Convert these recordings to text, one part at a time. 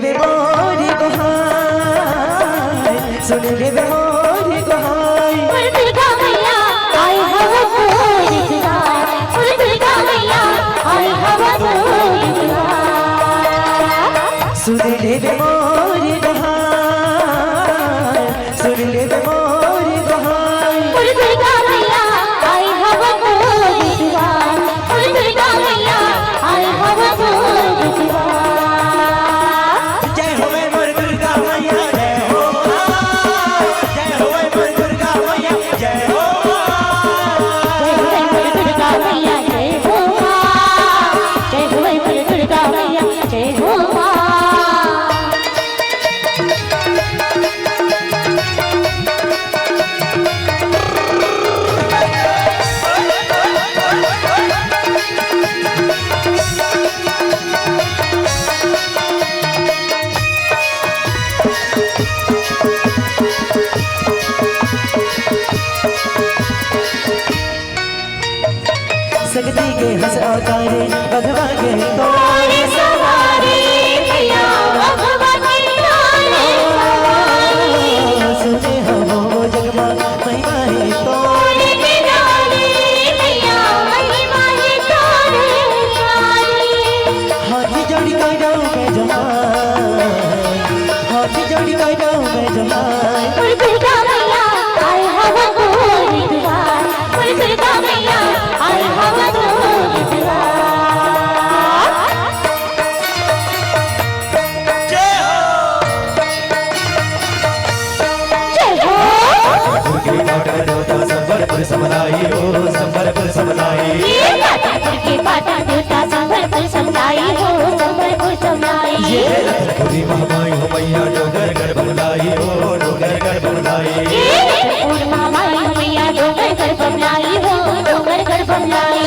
ले मोरी गोहाई, सुन ले मोरी गोहाई। दुर्गा मैया आई हवा पूरी दुआर, दुर्गा मैया आई हवा पूरी दुआर। सुन ले मोरी गोहाई, सुन ले मोरी गोहाई। दुर्गा मैया आई हवा पूरी दुआर, दुर्गा मैया आई हवा पूरी दुआर। जय हो मोर दुर्गा मैया जय हो, जय हो मोर दुर्गा मैया जय हो, जय हो मोर दुर्गा मैया जय हो, जय हो मोर दुर्गा मैया जय हो। सकती के हंस अवतारे भगवा के तोरे सवारी मैया भगवा के तोरे सवारी। सुने हो जगमा महिमा है तोरे निराली मैया महिमा है तोरे निराली। हाथी जोड़ी कोई जाऊं मैं जमाई, हाथी जोड़ी कोई जाऊं मैं जमाई। दुर्गा मैया आई हवा पूरी दुआर, दुर्गा मैया आई हवा पूरी दुआर। जय हो, जय हो। संबलपुर समलाई हो, संबलपुर समलाई। पाटनपुर के पाटन देवता संबलपुर समलाई हो, संबलपुर समलाई। पूरी महामाई हो मैया डोगर गढ़ बमलाई हो, डोगर गढ़ बमलाई। पूरी महामाई हो मैया डोगर गढ़ बमलाई हो, डोगर गढ़ बमलाई।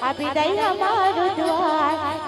अभिदाई हमारो द्वार।